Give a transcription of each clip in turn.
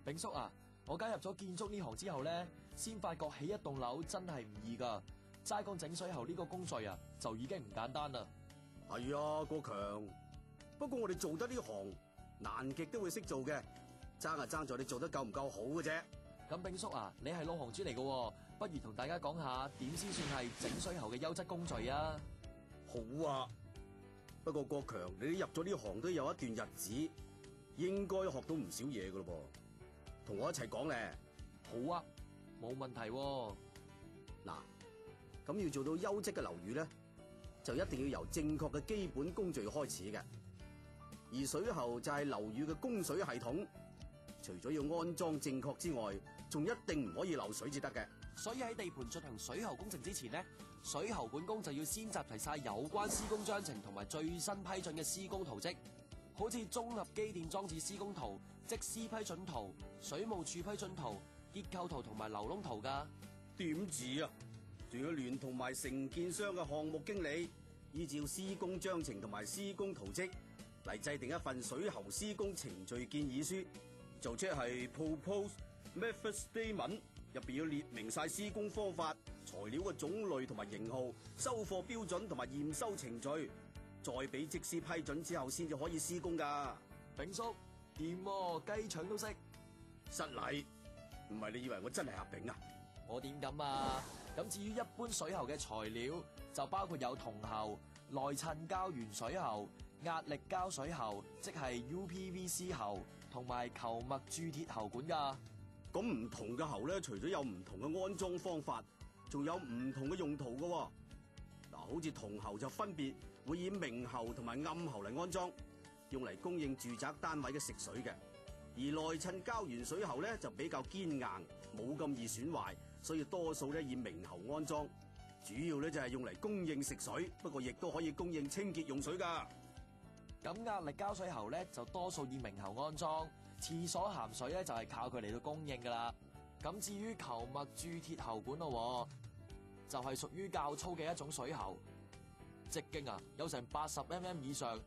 炳叔啊，我加入咗建築呢行之後咧，先發覺起一棟樓真係唔易噶。齋講整水喉呢個工序啊，就已經唔簡單啦。係啊，國強。不過我哋做得呢行，難極都會識做嘅，爭在你做得夠唔夠好嘅啫。咁炳叔啊，你係老行專嚟嘅，不如同大家講下點先算係整水喉嘅優質工序啊？好啊，不過國強，你入咗呢行都有一段日子，應該學到唔少嘢噶咯噃，同我一齊講咧。好啊，冇問題喎。嗱，咁要做到優質嘅樓宇咧，就一定要由正確嘅基本工序開始嘅。而水喉就係樓宇嘅供水系統，除咗要安裝正確之外，仲一定唔可以漏水至得嘅。所以喺地盤進行水喉工程之前呢，水喉管工就要先集齊晒有關施工章程同埋最新批准嘅施工圖則，好似綜合機電裝置施工圖、則師批准圖、水務處批准圖、結構圖同埋流窿圖噶。點止啊，仲要聯同埋承建商嘅項目經理，依照施工章程同埋施工圖則嚟制定一份水喉施工程序建議書，就即係 Proposed Method Statement， 入邊要列明晒施工方法、材料嘅種類同埋型號、收貨標準同埋驗收程序，再俾則師批准之後先至可以施工噶。炳叔掂喎，雞腸都識。失禮，唔係你以為我真係阿炳啊？我點敢啊？咁至於一般水喉嘅材料，就包括有銅喉、內襯膠原水喉、壓力膠水喉，即係 UPVC 喉，同埋球脈鑄鐵喉管噶。咁唔同嘅喉咧，除咗有唔同嘅安裝方法，仲有唔同嘅用途噶。嗱，好似銅喉就分別會以明喉同埋暗喉嚟安裝，用嚟供應住宅單位嘅食水嘅。而內襯膠原水喉咧就比較堅硬，冇咁易損壞，所以多數咧以明喉安裝。主要咧就係用嚟供應食水，不過亦都可以供應清潔用水噶。咁壓力膠水喉咧就多數以明喉安裝，廁所鹹水咧就係靠佢嚟到供應噶啦。咁至於球脈鑄鐵喉管咯，就係屬於較粗嘅一種水喉，直徑啊有成80mm 以上，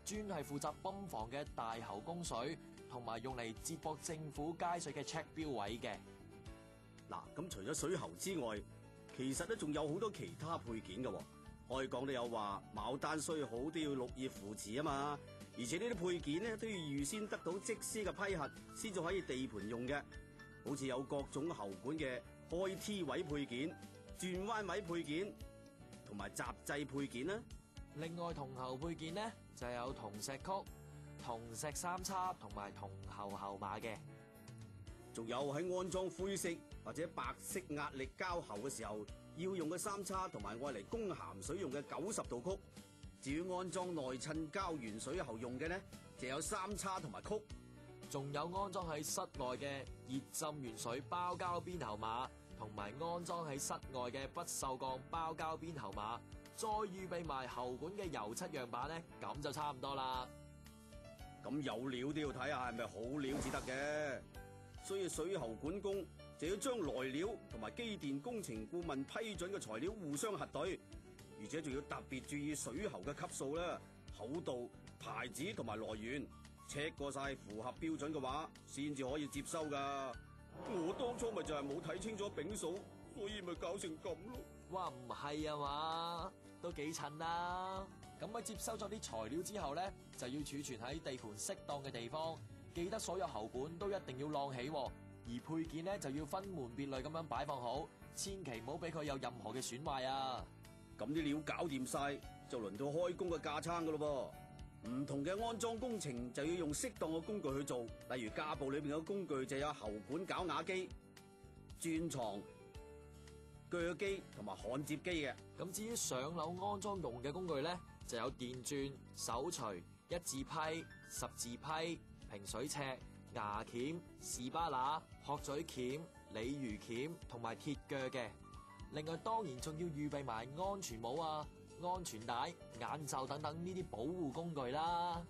專係負責泵房嘅大喉供水，同埋用嚟接駁政府街水嘅 check 標位嘅。嗱，咁除咗水喉之外，其實咧仲有好多其他配件嘅。開講都有話，牡丹雖好都要綠葉扶持啊嘛。而且呢啲配件咧都要預先得到則師嘅批核，先至可以地盤用嘅。好似有各種喉管嘅開 T 位配件、轉彎位配件，同埋閘制配件啦。另外銅喉配件咧就有銅石曲、銅石三叉同埋銅喉喉馬嘅。仲有喺安裝灰色或者白色壓力膠喉嘅時候，要用嘅三叉同埋愛嚟供鹹水用嘅90度曲。至於安裝內襯膠原水喉用嘅呢，就有三叉同埋曲。仲有安裝喺室內嘅熱浸原水包膠邊喉馬，同埋安裝喺室外嘅不鏽鋼包膠邊喉馬，再預備埋喉管嘅油漆樣板呢，咁就差唔多啦。咁有料都要睇下係咪好料至得嘅，所以水喉管工就要將來料同埋機電工程顧問批准嘅材料互相核對，而且仲要特別注意水喉嘅級數啦、厚度、牌子同埋來源，check過晒符合標準嘅話，先至可以接收噶。我當初咪就係冇睇清楚丙數，所以咪搞成咁咯。哇，唔係啊嘛，都幾襯啦。咁喺接收咗啲材料之後咧，就要儲存喺地盤適當嘅地方，記得所有喉管都一定要晾起，而配件咧就要分門別類咁樣擺放好，千祈唔好俾佢有任何嘅損壞啊！咁啲料搞掂晒，就輪到開工嘅架撐噶咯噃。唔同嘅安裝工程就要用適當嘅工具去做，例如架步裏邊嘅工具就有喉管絞瓦機、鑽床、鋸機同埋焊接機嘅。咁至於上樓安裝用嘅工具咧，就有電鑽、手錘、一字批、十字批、平水尺、牙鉗、士巴拿、鶴嘴鉗、鯉魚鉗同埋鐵鋸嘅。另外當然仲要預備埋安全帽啊、安全帶、眼罩等等呢啲保護工具啦。